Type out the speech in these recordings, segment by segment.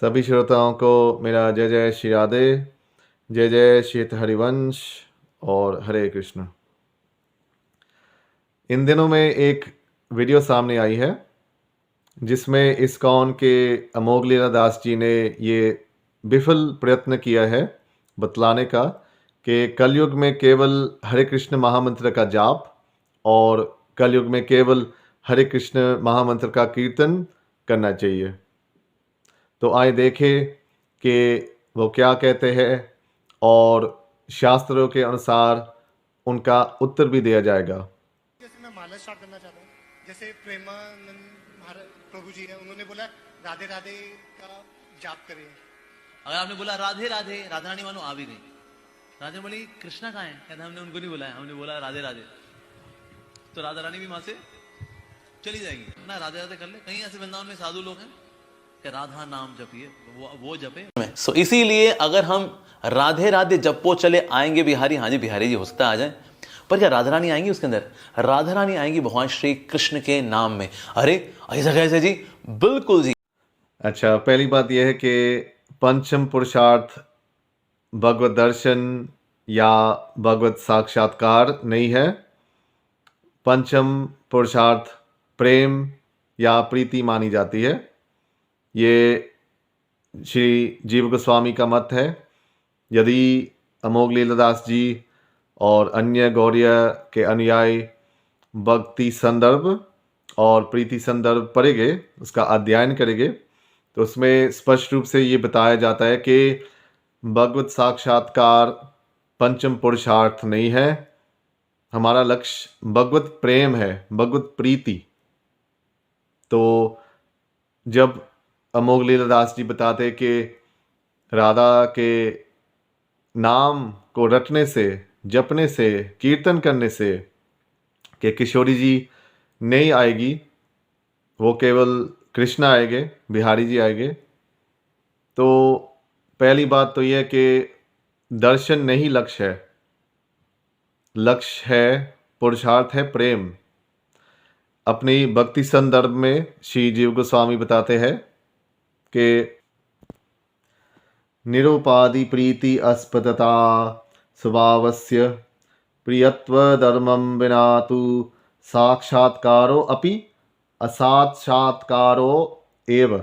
सभी श्रोताओं को मेरा जय जय श्री राधे, जय जय श्री हरिवंश और हरे कृष्ण। इन दिनों में एक वीडियो सामने आई है जिसमें इस्कॉन के अमोघ लीला दास जी ने ये विफल प्रयत्न किया है बतलाने का कि कलयुग में केवल हरे कृष्ण महामंत्र का जाप और कलयुग में केवल हरे कृष्ण महामंत्र का कीर्तन करना चाहिए। तो आइए देखें कि वो क्या कहते हैं और शास्त्रों के अनुसार उनका उत्तर भी दिया जाएगा। जैसे मैं माला स्टार्ट करना चाहता हूँ, जैसे प्रेमानंद महाराज प्रभु जी है, उन्होंने बोला राधे राधे का जाप करें। अगर आपने बोला राधे राधे, राधा रानी मानो आ भी गई। राधे बोली कृष्णा कहाँ है, कहता हमने उनको नहीं बुलाया, हमने बोला राधे राधे। तो राधा रानी भी वहां से चली जाएगी ना, राधे राधे कर ले। कहीं ऐसे वृंदावन में साधु लोग हैं कि राधा नाम जपिए, वो जपे। सो इसीलिए अगर हम राधे राधे जपो चले आएंगे बिहारी, हाँ जी बिहारी जी हो सकता है आ जाए, पर क्या राधा रानी आएंगी उसके अंदर? राधा रानी आएंगी भगवान श्री कृष्ण के नाम में। अरे ऐसा कैसे जी? बिल्कुल जी। अच्छा, पहली बात यह है कि पंचम पुरुषार्थ भगवत दर्शन या भगवत साक्षात्कार नहीं है। पंचम पुरुषार्थ प्रेम या प्रीति मानी जाती है। ये श्री जीव गोस्वामी का मत है। यदि अमोघ लीलादास जी और अन्य गौड़ीय के अनुयायी भक्ति संदर्भ और प्रीति संदर्भ पढ़ेंगे, उसका अध्ययन करेंगे, तो उसमें स्पष्ट रूप से ये बताया जाता है कि भगवत साक्षात्कार पंचम पुरुषार्थ नहीं है। हमारा लक्ष्य भगवत प्रेम है, भगवत प्रीति। तो जब अमोघ लीलादास जी बताते कि राधा के नाम को रटने से, जपने से, कीर्तन करने से कि किशोरी जी नहीं आएगी, वो केवल कृष्ण आएंगे, बिहारी जी आएंगे, तो पहली बात तो यह कि दर्शन नहीं लक्ष्य है। लक्ष्य है, पुरुषार्थ है प्रेम। अपनी भक्ति संदर्भ में श्री जीव गोस्वामी बताते हैं कि निरुपाधि प्रीति अस्पदता स्वभावस्य प्रियत्व धर्मम विना तु साक्षात्कारो अपि असाक्षात्कारो एव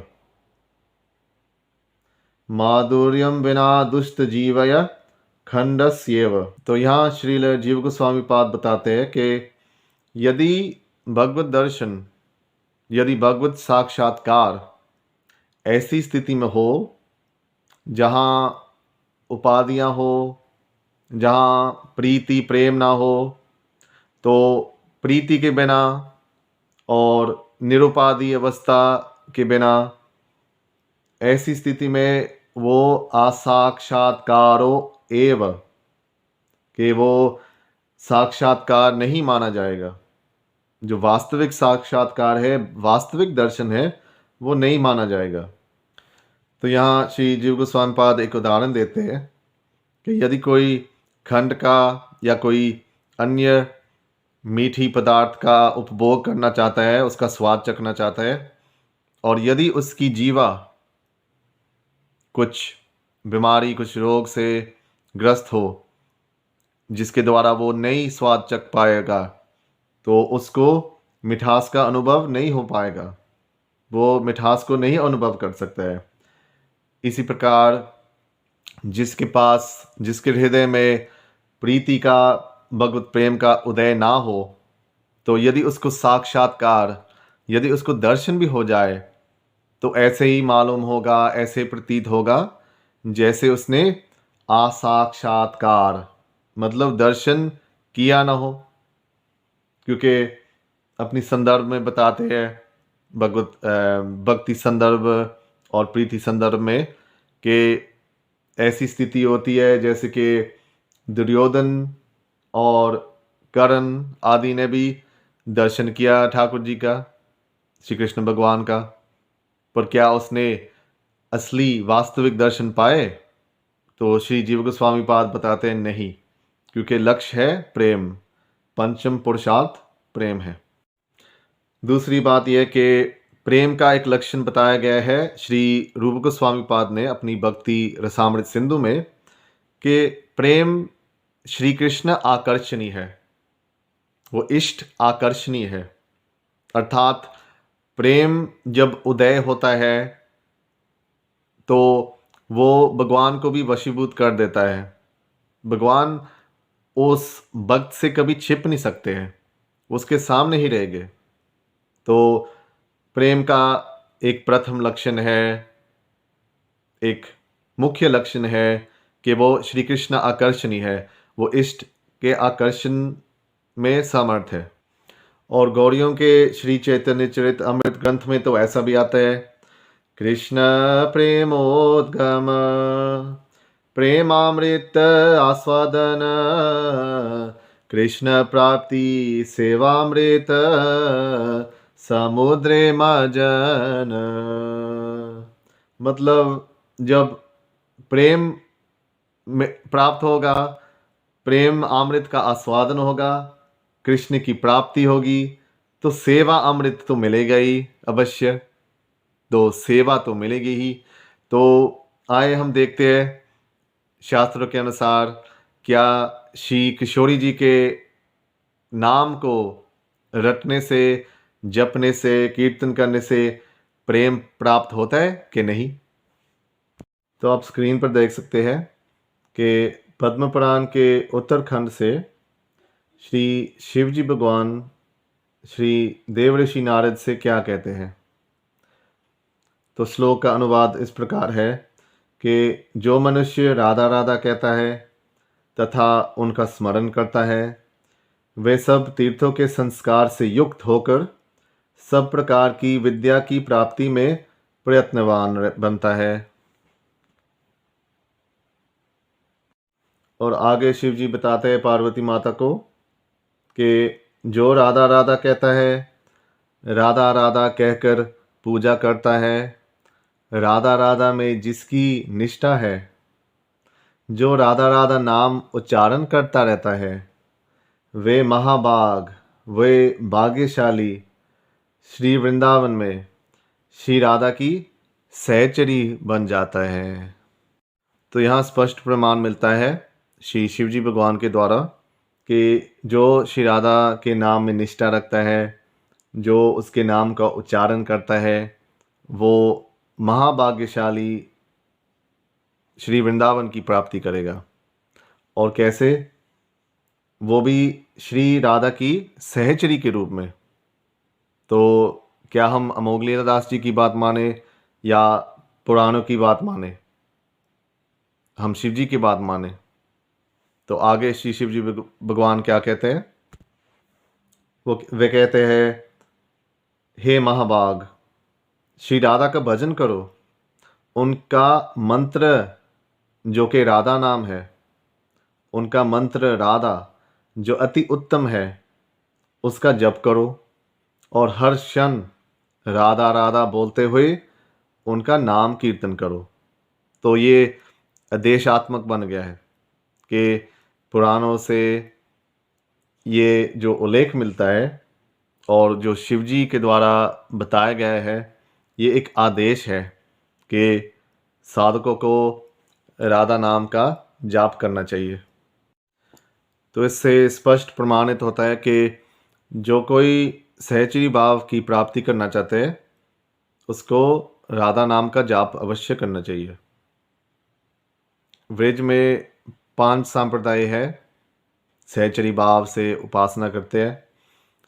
माधुर्यम बिना दुष्ट जीवय खंडस्येव। तो यहाँ श्रील जीव गोस्वामी पाद बताते हैं कि यदि भगवत दर्शन, यदि भगवत साक्षात्कार ऐसी स्थिति में हो जहाँ उपाधियाँ हो, जहाँ प्रीति प्रेम ना हो, तो प्रीति के बिना और निरुपाधि अवस्था के बिना ऐसी स्थिति में वो असाक्षात्कारो एव, कि वो साक्षात्कार नहीं माना जाएगा। जो वास्तविक साक्षात्कार है, वास्तविक दर्शन है, वो नहीं माना जाएगा। तो यहाँ श्री जीव गोस्वामी पाद एक उदाहरण देते हैं कि यदि कोई खंड का या कोई अन्य मीठी पदार्थ का उपभोग करना चाहता है, उसका स्वाद चखना चाहता है, और यदि उसकी जीवा कुछ बीमारी, कुछ रोग से ग्रस्त हो, जिसके द्वारा वो नहीं स्वाद चख पाएगा, तो उसको मिठास का अनुभव नहीं हो पाएगा, वो मिठास को नहीं अनुभव कर सकता है। इसी प्रकार जिसके पास, जिसके हृदय में प्रीति का, भगवत प्रेम का उदय ना हो, तो यदि उसको साक्षात्कार, यदि उसको दर्शन भी हो जाए, तो ऐसे ही मालूम होगा, ऐसे प्रतीत होगा जैसे उसने असाक्षात्कार, मतलब दर्शन किया ना हो। क्योंकि अपनी संदर्भ में बताते हैं, भगवत भक्ति संदर्भ और प्रीति संदर्भ में, कि ऐसी स्थिति होती है जैसे कि दुर्योधन और कर्ण आदि ने भी दर्शन किया ठाकुर जी का, श्री कृष्ण भगवान का, पर क्या उसने असली वास्तविक दर्शन पाए? तो श्री जीव गोस्वामी पाद बताते हैं नहीं, क्योंकि लक्ष्य है प्रेम, पंचम पुरुषार्थ प्रेम है। दूसरी बात यह कि प्रेम का एक लक्षण बताया गया है श्री रूप गोस्वामी पाद ने अपनी भक्ति रसामृत सिंधु में कि प्रेम श्री कृष्ण आकर्षणीय है, वो इष्ट आकर्षणीय है। अर्थात प्रेम जब उदय होता है तो वो भगवान को भी वशीभूत कर देता है। भगवान उस भक्त से कभी छिप नहीं सकते हैं, उसके सामने ही रहेंगे। तो प्रेम का एक प्रथम लक्षण है, एक मुख्य लक्षण है कि वो श्री कृष्ण आकर्षणीय है, वो इष्ट के आकर्षण में समर्थ है। और गौड़ियों के श्री चैतन्य चरित अमृत ग्रंथ में तो ऐसा भी आता है, कृष्ण प्रेमोद्गम प्रेमामृत आस्वादन कृष्ण प्राप्ति सेवामृत समुद्रे मजन। मतलब जब प्रेम में प्राप्त होगा, प्रेम अमृत का आस्वादन होगा, कृष्ण की प्राप्ति होगी, तो सेवा अमृत तो मिलेगा ही अवश्य, तो सेवा तो मिलेगी ही। तो आए हम देखते हैं शास्त्रों के अनुसार क्या श्री किशोरी जी के नाम को रटने से, जपने से, कीर्तन करने से प्रेम प्राप्त होता है कि नहीं। तो आप स्क्रीन पर देख सकते हैं कि पद्म पुराण के उत्तरखंड से श्री शिवजी भगवान श्री देवऋषि नारद से क्या कहते हैं। तो श्लोक का अनुवाद इस प्रकार है कि जो मनुष्य राधा राधा कहता है तथा उनका स्मरण करता है, वे सब तीर्थों के संस्कार से युक्त होकर सब प्रकार की विद्या की प्राप्ति में प्रयत्नवान बनता है। और आगे शिव जी बताते हैं पार्वती माता को कि जो राधा राधा कहता है, राधा राधा कहकर पूजा करता है, राधा राधा में जिसकी निष्ठा है, जो राधा राधा नाम उच्चारण करता रहता है, वे महाभाग, वे भाग्यशाली श्री वृंदावन में श्री राधा की सहचरी बन जाता है। तो यहाँ स्पष्ट प्रमाण मिलता है श्री शिवजी भगवान के द्वारा कि जो श्री राधा के नाम में निष्ठा रखता है, जो उसके नाम का उच्चारण करता है, वो महाभाग्यशाली श्री वृंदावन की प्राप्ति करेगा। और कैसे? वो भी श्री राधा की सहचरी के रूप में। तो क्या हम अमोघ लीलादास जी की बात माने या पुराणों की बात माने? हम शिव जी की बात माने। तो आगे श्री शिव जी भगवान क्या कहते हैं? वे कहते हैं, हे महाभाग, श्री राधा का भजन करो, उनका मंत्र जो कि राधा नाम है, उनका मंत्र राधा जो अति उत्तम है, उसका जप करो और हर क्षण राधा राधा बोलते हुए उनका नाम कीर्तन करो। तो ये आदेशात्मक बन गया है कि पुराणों से ये जो उल्लेख मिलता है और जो शिवजी के द्वारा बताया गया है, ये एक आदेश है कि साधकों को राधा नाम का जाप करना चाहिए। तो इससे स्पष्ट प्रमाणित होता है कि जो कोई सहचरी भाव की प्राप्ति करना चाहते हैं, उसको राधा नाम का जाप अवश्य करना चाहिए। व्रज में 5 संप्रदाय है, सहचरी भाव से उपासना करते हैं।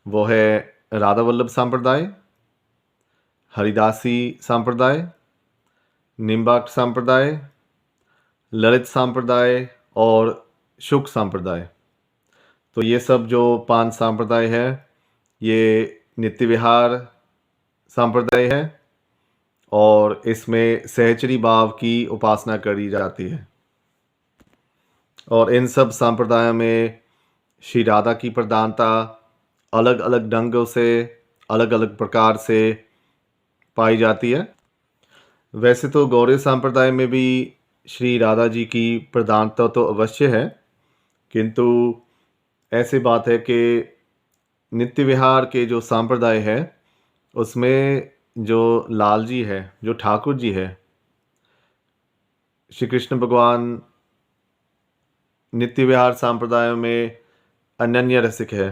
वो है राधा वल्लभ संप्रदाय, हरिदासी संप्रदाय, निम्बार्क संप्रदाय, ललित संप्रदाय और शुक संप्रदाय। तो ये सब जो 5 संप्रदाय है, ये नित्य विहार संप्रदाय है और इसमें सहचरी भाव की उपासना करी जाती है। और इन सब संप्रदायों में श्री राधा की प्रधानता अलग अलग ढंगों से, अलग अलग प्रकार से पाई जाती है। वैसे तो गौड़ीय संप्रदाय में भी श्री राधा जी की प्रधानता तो अवश्य है, किंतु ऐसी बात है कि नित्य विहार के जो संप्रदाय है, उसमें जो लाल जी है, जो ठाकुर जी है, श्री कृष्ण भगवान नित्य विहार संप्रदायों में अनन्य रसिक है।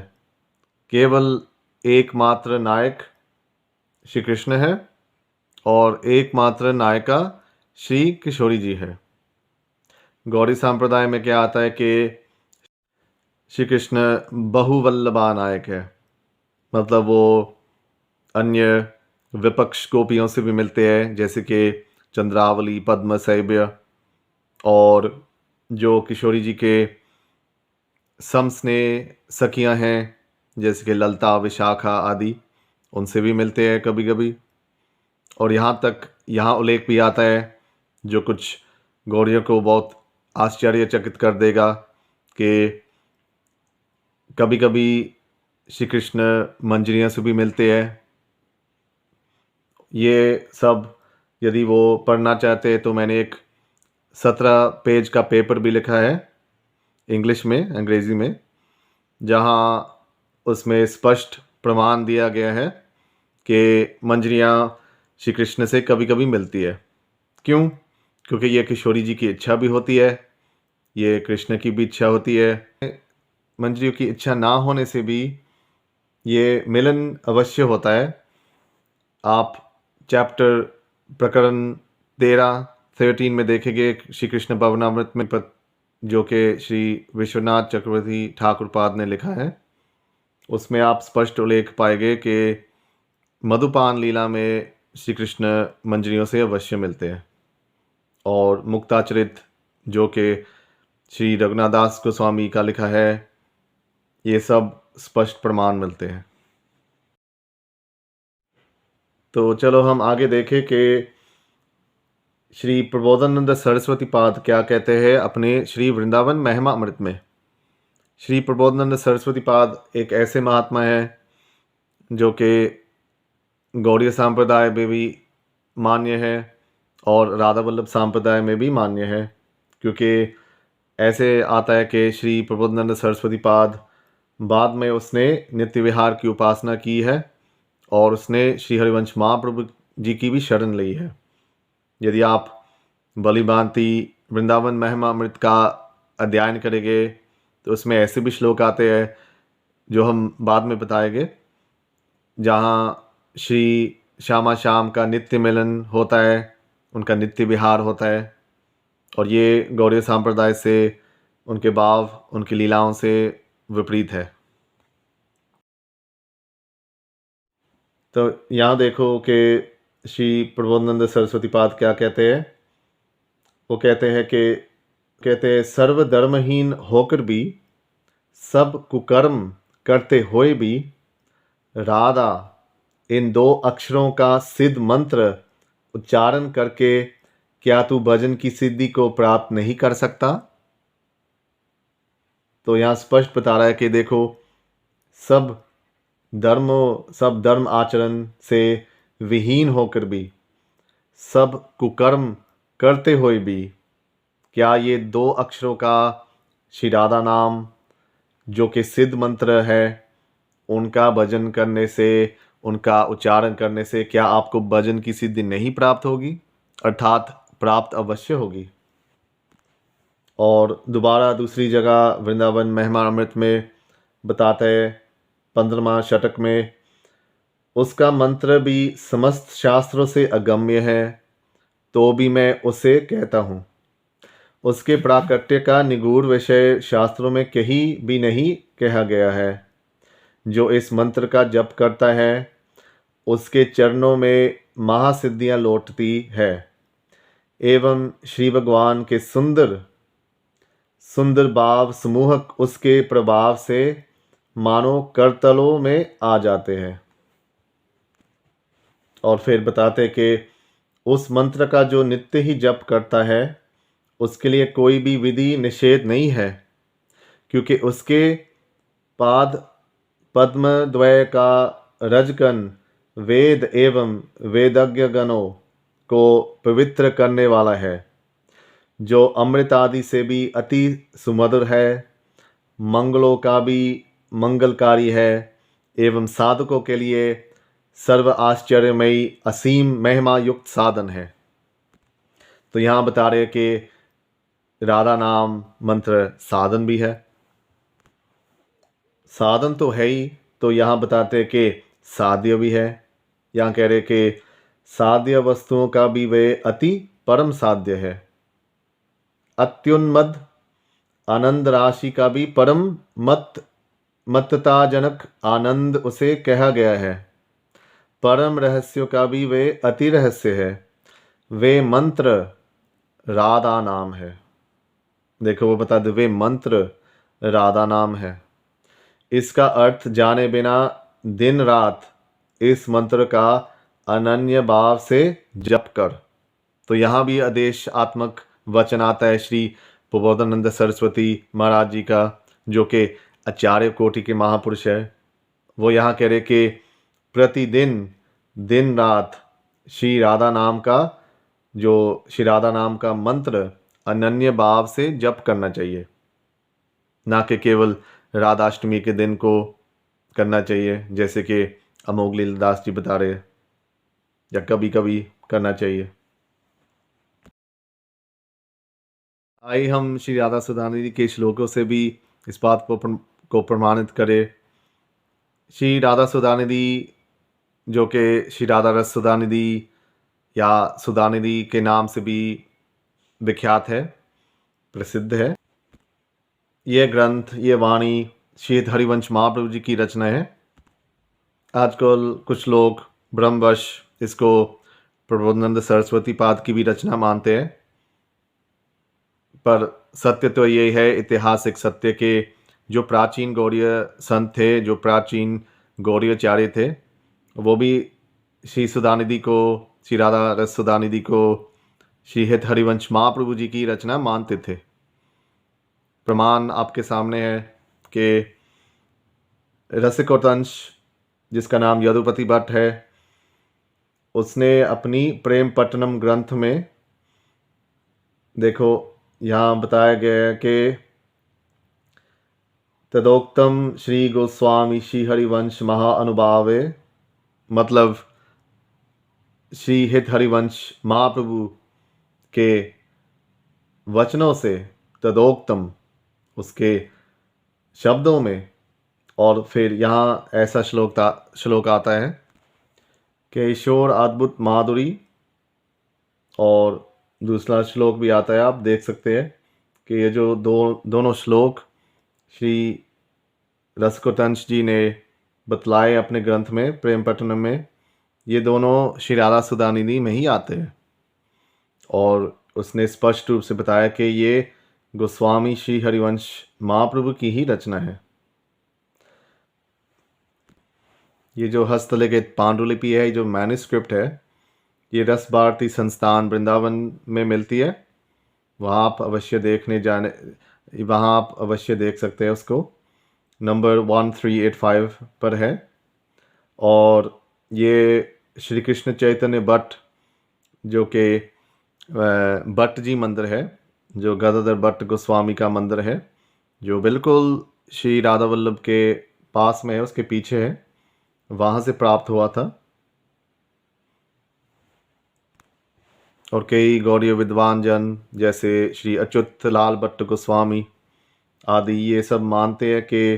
केवल एकमात्र नायक श्री कृष्ण है और एकमात्र नायिका श्री किशोरी जी है। गौड़ी संप्रदाय में क्या आता है कि श्री कृष्ण बहुवल्लभा नायक है, मतलब वो अन्य विपक्ष गोपियों से भी मिलते हैं, जैसे कि चंद्रावली, पद्म, सैब्य, और जो किशोरी जी के समस्नेह सखियां हैं जैसे कि ललता, विशाखा आदि, उनसे भी मिलते हैं कभी कभी। और यहाँ उल्लेख भी आता है जो कुछ गौड़ियों को बहुत आश्चर्यचकित कर देगा कि कभी कभी श्री कृष्ण मंजरियों से भी मिलते हैं। ये सब यदि वो पढ़ना चाहते हैं तो मैंने एक 17 पेज का पेपर भी लिखा है इंग्लिश में, अंग्रेज़ी में, जहाँ उसमें स्पष्ट प्रमाण दिया गया है कि मंजरियाँ श्री कृष्ण से कभी कभी मिलती है। क्यों? क्योंकि ये किशोरी जी की इच्छा भी होती है, ये कृष्ण की भी इच्छा होती है। मंजरियों की इच्छा ना होने से भी ये मिलन अवश्य होता है। आप चैप्टर प्रकरण 13 में देखेंगे श्री कृष्ण भवनामृत में, जो कि श्री विश्वनाथ चक्रवर्ती ठाकुर पाद ने लिखा है, उसमें आप स्पष्ट उल्लेख पाएंगे कि मधुपान लीला में श्री कृष्ण मंजरियों से अवश्य मिलते हैं। और मुक्ताचरित जो कि श्री रघुनाथ दास गोस्वामी का लिखा है, ये सब स्पष्ट प्रमाण मिलते हैं। तो चलो हम आगे देखें कि श्री प्रबोधानंद सरस्वती पाद क्या कहते हैं अपने श्री वृंदावन महिमा अमृत में। श्री प्रबोधानंद सरस्वती पाद एक ऐसे महात्मा है जो कि गौड़ीय संप्रदाय में भी मान्य है और राधा वल्लभ संप्रदाय में भी मान्य है, क्योंकि ऐसे आता है कि श्री प्रबोधानंद सरस्वती पाद बाद में उसने नित्य विहार की उपासना की है और उसने श्री हरिवंश महाप्रभु जी की भी शरण ली है। यदि आप भली भांति वृंदावन महिमा अमृत का अध्ययन करेंगे तो उसमें ऐसे भी श्लोक आते हैं जो हम बाद में बताएंगे, जहाँ श्री श्यामा श्याम का नित्य मिलन होता है, उनका नित्य विहार होता है, और ये गौड़ीय संप्रदाय से, उनके भाव, उनकी लीलाओं से विपरीत है। तो यहाँ देखो कि श्री प्रबोधानंद सरस्वती पाद क्या कहते हैं। वो कहते हैं सर्वधर्महीन होकर भी, सब कुकर्म करते हुए भी, राधा इन 2 अक्षरों का सिद्ध मंत्र उच्चारण करके क्या तू भजन की सिद्धि को प्राप्त नहीं कर सकता? तो यहाँ स्पष्ट बता रहा है कि देखो, सब धर्म आचरण से विहीन होकर भी, सब कुकर्म करते हुए भी, क्या ये 2 अक्षरों का श्री राधा नाम जो कि सिद्ध मंत्र है, उनका भजन करने से, उनका उच्चारण करने से क्या आपको भजन की सिद्धि नहीं प्राप्त होगी? अर्थात प्राप्त अवश्य होगी। और दोबारा दूसरी जगह वृंदावन महिमा अमृत में बताते हैं 15वां शतक में, उसका मंत्र भी समस्त शास्त्रों से अगम्य है, तो भी मैं उसे कहता हूँ। उसके प्राकट्य का निगूढ़ विषय शास्त्रों में कहीं भी नहीं कहा गया है। जो इस मंत्र का जप करता है उसके चरणों में महासिद्धियाँ लौटती है, एवं श्री भगवान के सुंदर सुंदर भाव समूहक उसके प्रभाव से मानो करतलों में आ जाते हैं। और फिर बताते कि उस मंत्र का जो नित्य ही जप करता है उसके लिए कोई भी विधि निषेध नहीं है, क्योंकि उसके पाद पद्म द्वय का रजकन वेद एवं वेदज्ञ गणों को पवित्र करने वाला है, जो अमृत आदि से भी अति सुमधुर है, मंगलों का भी मंगलकारी है, एवं साधकों के लिए सर्व आश्चर्यमयी असीम महिमा युक्त साधन है। तो यहाँ बता रहे कि राधा नाम मंत्र साधन भी है। साधन तो है ही, तो यहाँ बताते कि साध्य भी है। यहाँ कह रहे कि साध्य वस्तुओं का भी वे अति परम साध्य है। अत्युन्मद आनंद राशि का भी परम मत्तताजनक आनंद उसे कहा गया है। परम रहस्यों का भी वे अति रहस्य है। वे मंत्र राधा नाम है। देखो वो बता दे, वे मंत्र राधा नाम है। इसका अर्थ जाने बिना दिन रात इस मंत्र का अनन्य भाव से जप कर। तो यहाँ भी आदेश आत्मक वचन आता है श्री प्रबोधानंद सरस्वती महाराज जी का, जो कि आचार्य कोटि के महापुरुष है। वो यहाँ कह रहे कि प्रतिदिन दिन रात श्री राधा नाम का मंत्र अनन्य भाव से जप करना चाहिए, ना कि केवल राधाष्टमी के दिन को करना चाहिए जैसे कि अमोघ लीलादास जी बता रहे हैं, या कभी कभी करना चाहिए। आइए हम श्री राधा सुधानिधि के श्लोकों से भी इस बात को प्रमाणित करें। श्री राधा सुधानिधि, जो कि श्री राधा रस सुधानिधि या सुधानिधि के नाम से भी विख्यात है, प्रसिद्ध है। यह ग्रंथ, ये वाणी श्री हरिवंश महाप्रभु जी की रचना है। आजकल कुछ लोग ब्रह्मवश इसको प्रबोधानंद सरस्वती पाद की भी रचना मानते हैं, पर सत्य तो ये है, ऐतिहासिक सत्य, के जो प्राचीन गौड़ीय संत थे, जो प्राचीन गौड़ीयाचार्य थे, वो भी श्री सुधानिधि को, श्री राधा रस सुधानिधि को श्री हित हरिवंश महाप्रभु जी की रचना मानते थे। प्रमाण आपके सामने है कि रसिकोतंश, जिसका नाम यदुपति भट्ट है, उसने अपनी प्रेम पट्टनम ग्रंथ में, देखो यहाँ बताया गया है कि तदोक्तम श्री गोस्वामी श्री हरिवंश महाअनुभावे, मतलब श्री हित हरिवंश महाप्रभु के वचनों से, तदोक्तम उसके शब्दों में। और फिर यहाँ ऐसा श्लोक आता है कि ईश्वर अद्भुत माधुरी, और दूसरा श्लोक भी आता है, आप देख सकते हैं कि ये जो दोनों श्लोक श्री रसिकोतंश जी ने बतलाए अपने ग्रंथ में प्रेम पट्टनम में, ये दोनों श्री राधा सुधानिधि में ही आते हैं। और उसने स्पष्ट रूप से बताया कि ये गोस्वामी श्री हरिवंश महाप्रभु की ही रचना है। ये जो हस्तलिखित पांडुलिपि है, जो मैन्युस्क्रिप्ट है, ये रस भारती संस्थान वृंदावन में मिलती है। वहाँ आप अवश्य देख सकते हैं उसको। नंबर 1385 पर है। और ये श्री कृष्ण चैतन्य भट्ट, जो कि भट्ट जी मंदिर है, जो गदाधर भट्ट गोस्वामी का मंदिर है, जो बिल्कुल श्री राधा वल्लभ के पास में है, उसके पीछे है, वहाँ से प्राप्त हुआ था। और कई गौड़ीय विद्वान जन जैसे श्री अच्युत लाल भट्ट गोस्वामी आदि ये सब मानते हैं कि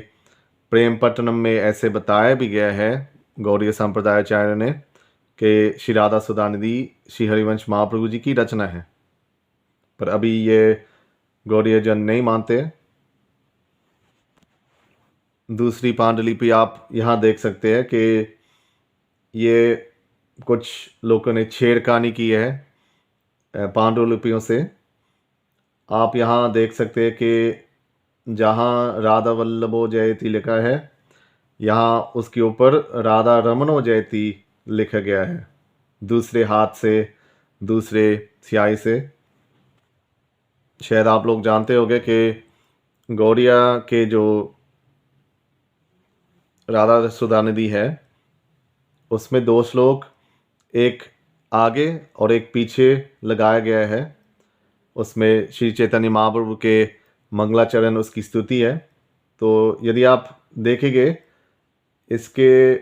प्रेम पट्टनम में ऐसे बताया भी गया है गौड़ीय संप्रदायाचार्य ने कि श्री राधा सुधानिधि श्री हरिवंश महाप्रभु जी की रचना है, पर अभी ये गौड़ीय जन नहीं मानते। दूसरी पांडुलिपि आप यहाँ देख सकते हैं कि ये कुछ लोगों ने छेड़खानी की है पांडुलिपियों से। आप यहाँ देख सकते हैं कि जहाँ राधा वल्लभो जयति लिखा है, यहाँ उसके ऊपर राधा रमणो जयति लिखा गया है, दूसरे हाथ से, दूसरे स्याही से। शायद आप लोग जानते होंगे कि गौड़िया के जो राधा सुधानिधि है, उसमें 2 श्लोक, एक आगे और एक पीछे लगाया गया है। उसमें श्री चैतन्य महाप्रभु के मंगलाचरण, उसकी स्तुति है। तो यदि आप देखेंगे, इसके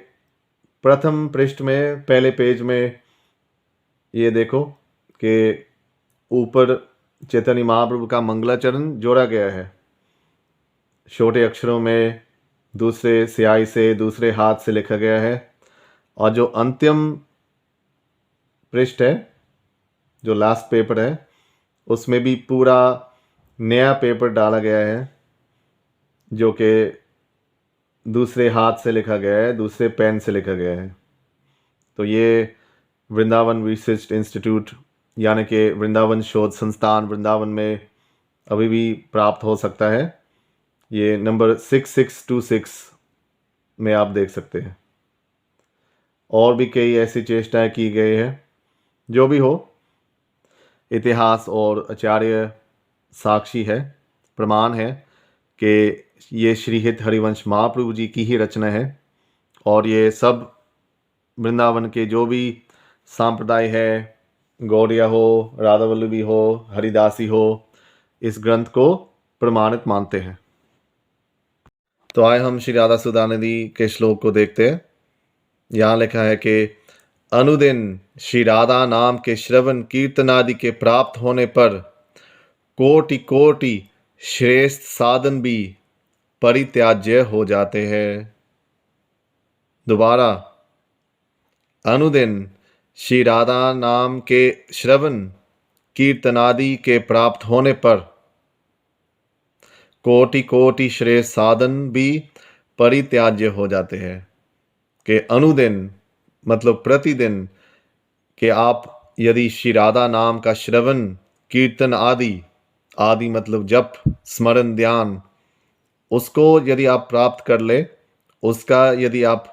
प्रथम पृष्ठ में पहले पेज में ये देखो कि ऊपर चैतन्य महाप्रभु का मंगलाचरण जोड़ा गया है छोटे अक्षरों में, दूसरे स्याही से दूसरे हाथ से लिखा गया है। और जो अंतिम पृष्ठ है, जो लास्ट पेपर है, उसमें भी पूरा नया पेपर डाला गया है जो कि दूसरे हाथ से लिखा गया है, दूसरे पेन से लिखा गया है। तो ये वृंदावन रिसर्च इंस्टीट्यूट यानी कि वृंदावन शोध संस्थान वृंदावन में अभी भी प्राप्त हो सकता है। ये नंबर 6626 में आप देख सकते हैं। और भी कई ऐसी चेष्टाएं की गई है। जो भी हो, इतिहास और आचार्य साक्षी है, प्रमाण है कि ये श्रीहित हरिवंश महाप्रभु जी की ही रचना है। और ये सब वृंदावन के जो भी सांप्रदाय है, गौड़िया हो, राधावल्लभी हो, हरिदासी हो, इस ग्रंथ को प्रमाणित मानते हैं। तो आए हम श्री राधा सुधानिधि के श्लोक को देखते हैं। यहाँ लिखा है कि अनुदिन श्री राधा नाम के श्रवण कीर्तन आदि के प्राप्त होने पर कोटि कोटि श्रेष्ठ साधन भी परित्याज्य हो जाते हैं। दोबारा, अनुदिन श्री राधा नाम के श्रवण कीर्तन आदि के प्राप्त होने पर कोटि कोटि श्रेष्ठ साधन भी परित्याज्य हो जाते हैं। कि अनुदिन मतलब प्रतिदिन, कि आप यदि श्री राधा नाम का श्रवण कीर्तन आदि मतलब जप स्मरण ध्यान, उसको यदि आप प्राप्त कर ले, उसका यदि आप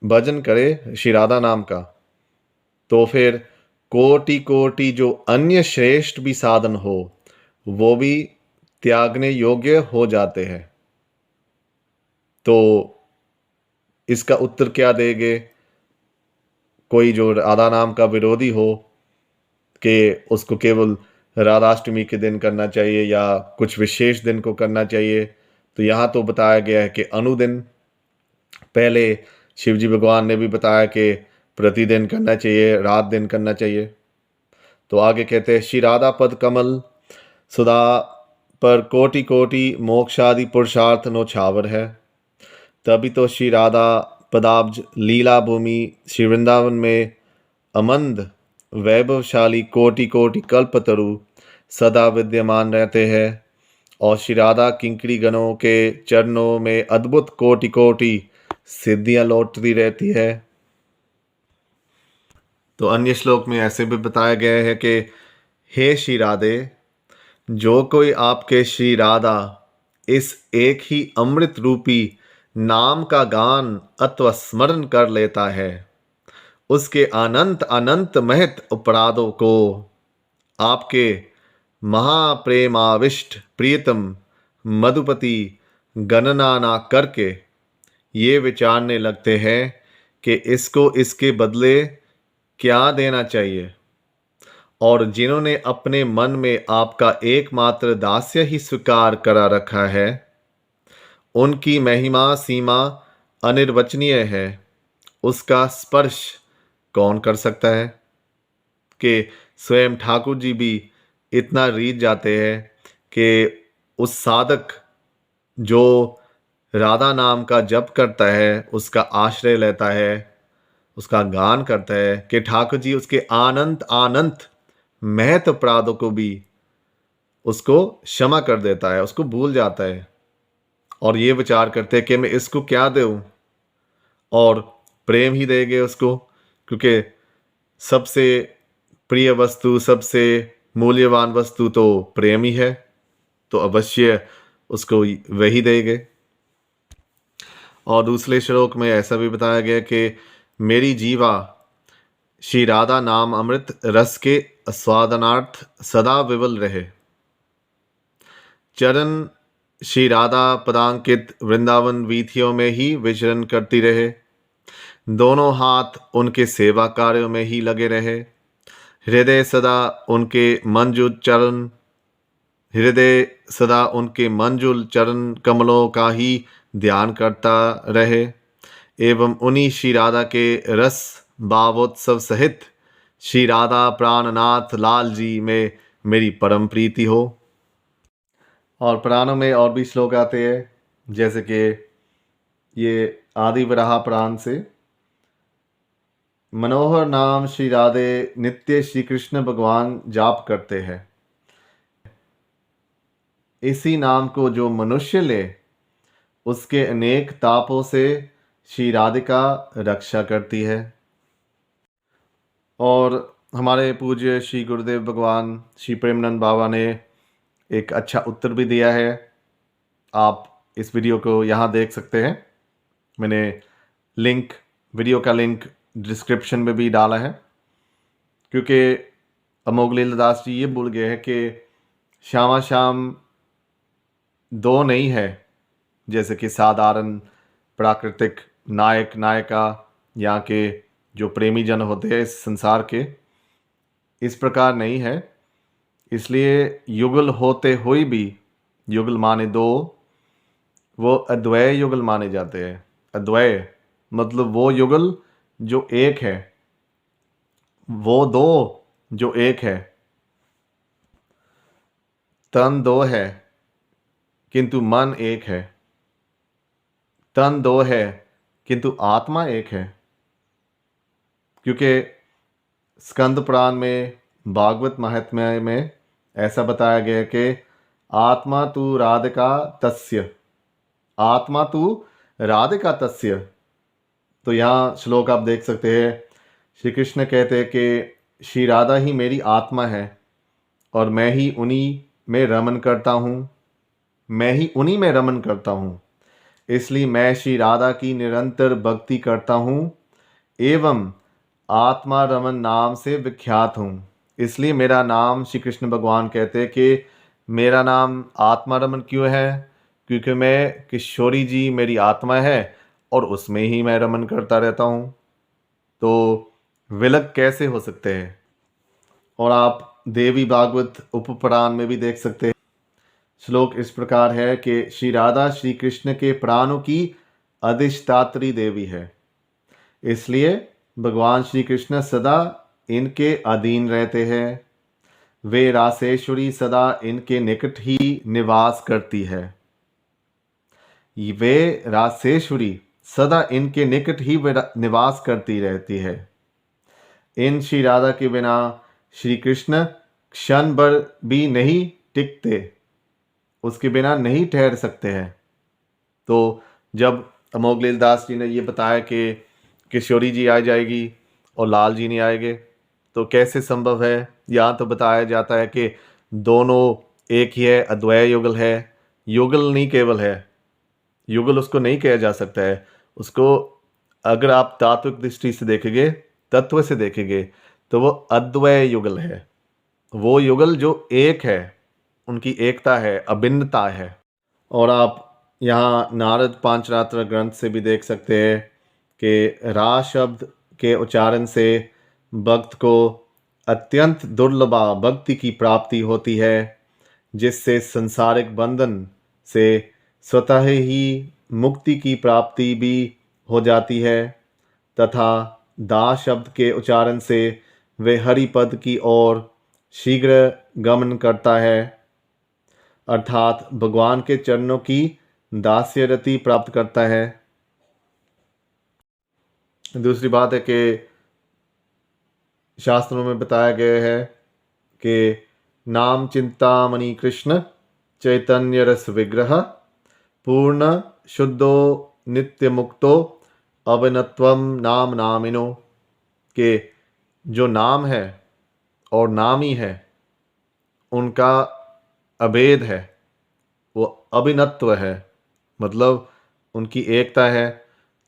भजन करें श्री राधा नाम का, तो फिर कोटि कोटि जो अन्य श्रेष्ठ भी साधन हो वो भी त्यागने योग्य हो जाते हैं। तो इसका उत्तर क्या देंगे? कोई जो राधा नाम का विरोधी हो कि उसको केवल राधाष्टमी के दिन करना चाहिए या कुछ विशेष दिन को करना चाहिए, तो यहाँ तो बताया गया है कि अनुदिन। पहले शिवजी भगवान ने भी बताया कि प्रतिदिन करना चाहिए, रात दिन करना चाहिए। तो आगे कहते हैं, श्री राधा पद कमल सुधा पर कोटि कोटि मोक्षादि पुरुषार्थ नौछावर है। तभी तो श्री राधा पदाब्ज लीला भूमि श्री वृंदावन में अमंद वैभवशाली कोटि कोटि कल्पतरु सदा विद्यमान रहते हैं और श्री राधा किंकरी गणों के चरणों में अद्भुत कोटि कोटि सिद्धियां लौटती रहती है। तो अन्य श्लोक में ऐसे भी बताया गया है कि हे श्री राधे, जो कोई आपके श्री राधा इस एक ही अमृत रूपी नाम का गान अथवा स्मरण कर लेता है, उसके अनंत अनंत महत अपराधों को आपके महाप्रेमाविष्ट प्रियतम मधुपति गणना ना करके ये विचारने लगते हैं कि इसको इसके बदले क्या देना चाहिए। और जिन्होंने अपने मन में आपका एकमात्र दास्य ही स्वीकार करा रखा है, उनकी महिमा सीमा अनिर्वचनीय है। उसका स्पर्श कौन कर सकता है? कि स्वयं ठाकुर जी भी इतना रीझ जाते हैं कि उस साधक जो राधा नाम का जप करता है, उसका आश्रय लेता है, उसका गान करता है, कि ठाकुर जी उसके अनंत महत अपराधों को भी उसको क्षमा कर देता है, उसको भूल जाता है। और ये विचार करते हैं कि मैं इसको क्या दूं, और प्रेम ही देंगे उसको, क्योंकि सबसे प्रिय वस्तु, सबसे मूल्यवान वस्तु तो प्रेम ही है, तो अवश्य उसको वही देंगे। और दूसरे श्लोक में ऐसा भी बताया गया कि मेरी जीवा श्री राधा नाम अमृत रस के आस्वादनार्थ सदा विवल रहे। चरण श्री राधा पदांकित वृंदावन वीथियों में ही विचरण करती रहे। दोनों हाथ उनके सेवा कार्यों में ही लगे रहे। हृदय सदा उनके मंजुल चरण कमलों का ही ध्यान करता रहे। एवं उन्हीं श्री राधा के रस भावोत्सव सहित श्री राधा प्राणनाथ लाल जी में मेरी परम प्रीति हो। और पुराणों में और भी श्लोक आते हैं, जैसे कि ये आदि वराह पुराण से, मनोहर नाम श्री राधे नित्य श्री कृष्ण भगवान जाप करते हैं, इसी नाम को जो मनुष्य ले उसके अनेक तापों से श्री राधिका रक्षा करती है। और हमारे पूज्य श्री गुरुदेव भगवान श्री प्रेमानंद बाबा ने एक अच्छा उत्तर भी दिया है। आप इस वीडियो को यहाँ देख सकते हैं। मैंने वीडियो का लिंक डिस्क्रिप्शन में भी डाला है, क्योंकि अमोघ लीलादास जी ये भूल गए हैं कि श्यामा श्याम दो नहीं है, जैसे कि साधारण प्राकृतिक नायक नायिका यहाँ के जो प्रेमी जन होते हैं इस संसार के, इस प्रकार नहीं है। इसलिए युगल होते हुए भी, युगल माने दो, वो अद्वय युगल माने जाते हैं। अद्वय मतलब वो युगल जो एक है, वो दो जो एक है। तन दो है किंतु मन एक है, तन दो है किंतु आत्मा एक है। क्योंकि स्कंद पुराण में, भागवत महात्म्य में ऐसा बताया गया कि आत्मा तु राधिका तस्य, आत्मा तु राधिका तस्य। तो यहाँ श्लोक आप देख सकते हैं, श्री कृष्ण कहते हैं कि श्री राधा ही मेरी आत्मा है और मैं ही उन्हीं में रमन करता हूँ, मैं ही उन्हीं में रमन करता हूँ। इसलिए मैं श्री राधा की निरंतर भक्ति करता हूँ एवं आत्मा रमन नाम से विख्यात हूँ। इसलिए मेरा नाम, श्री कृष्ण भगवान कहते हैं कि मेरा नाम आत्मा रमन क्यों है? क्योंकि मैं, किशोरी जी मेरी आत्मा है और उसमें ही मैं रमन करता रहता हूँ। तो विलग कैसे हो सकते हैं? और आप देवी भागवत उपपुराण में भी देख सकते हैं। श्लोक इस प्रकार है कि श्री राधा श्री कृष्ण के प्राणों की अधिष्ठात्री देवी है, इसलिए भगवान श्री कृष्ण सदा इनके अधीन रहते हैं। वे रासेश्वरी सदा इनके निकट ही निवास करती है। वे रासेश्वरी सदा इनके निकट ही निवास करती रहती है। इन श्री राधा के बिना श्री कृष्ण क्षण भर भी नहीं टिकते, उसके बिना नहीं ठहर सकते हैं। तो जब अमोघ लीलादास जी ने ये बताया कि किशोरी जी आ जाएगी और लाल जी नहीं आएंगे, तो कैसे संभव है? यहाँ तो बताया जाता है कि दोनों एक ही है, अद्वय युगल है। युगल नहीं केवल है, युगल उसको नहीं कहा जा सकता है। उसको अगर आप तात्विक दृष्टि से देखेंगे, तत्व से देखेंगे, तो वो अद्वय युगल है। वो युगल जो एक है, उनकी एकता है, अभिन्नता है। और आप यहाँ नारद पांचरात्र ग्रंथ से भी देख सकते हैं कि रा शब्द के उच्चारण से भक्त को अत्यंत दुर्लभा भक्ति की प्राप्ति होती है, जिससे संसारिक बंधन से स्वतः ही मुक्ति की प्राप्ति भी हो जाती है। तथा दा शब्द के उच्चारण से वे हरि पद की ओर शीघ्र गमन करता है, अर्थात भगवान के चरणों की दास्य रति प्राप्त करता है। दूसरी बात है कि शास्त्रों में बताया गया है कि नाम चिंतामणि कृष्ण चैतन्य रस विग्रह पूर्ण शुद्धो नित्य मुक्तो अभिनत्वम नाम नामिनो, के जो नाम है और नामी है उनका अभेद है, वो अभिनत्व है, मतलब उनकी एकता है।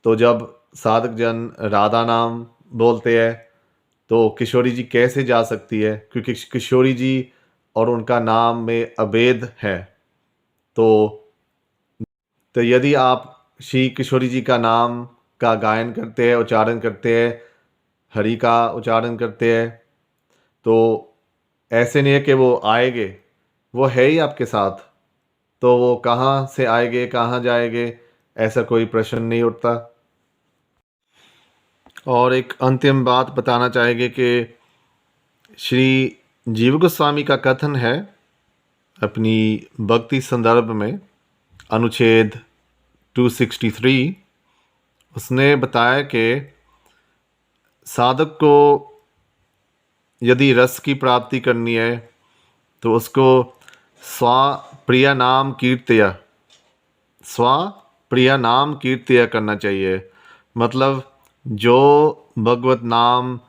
तो जब साधक जन राधा नाम बोलते हैं तो किशोरी जी कैसे जा सकती है? क्योंकि किशोरी जी और उनका नाम में अभेद है। तो यदि आप श्री किशोरी जी का नाम का गायन करते हैं, उच्चारण करते हैं, हरि का उच्चारण करते हैं, तो ऐसे नहीं है कि वो आएंगे, वो है ही आपके साथ। तो वो कहाँ से आएंगे, कहाँ जाएंगे, ऐसा कोई प्रश्न नहीं उठता। और एक अंतिम बात बताना चाहेंगे कि श्री जीव गोस्वामी का कथन है अपनी भक्ति संदर्भ में अनुच्छेद 263, उसने बताया कि साधक को यदि रस की प्राप्ति करनी है तो उसको स्वप्रिय नाम कीर्तया करना चाहिए। मतलब जो भगवत नाम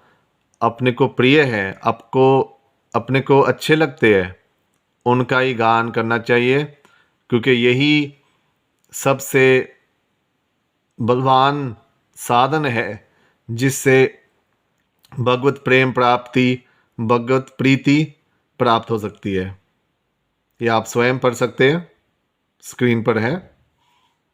अपने को प्रिय है, अपने को अच्छे लगते हैं, उनका ही गान करना चाहिए, क्योंकि यही सबसे बलवान साधन है जिससे भगवत प्रेम प्राप्ति, भगवत प्रीति प्राप्त हो सकती है। ये आप स्वयं पढ़ सकते हैं, स्क्रीन पर है।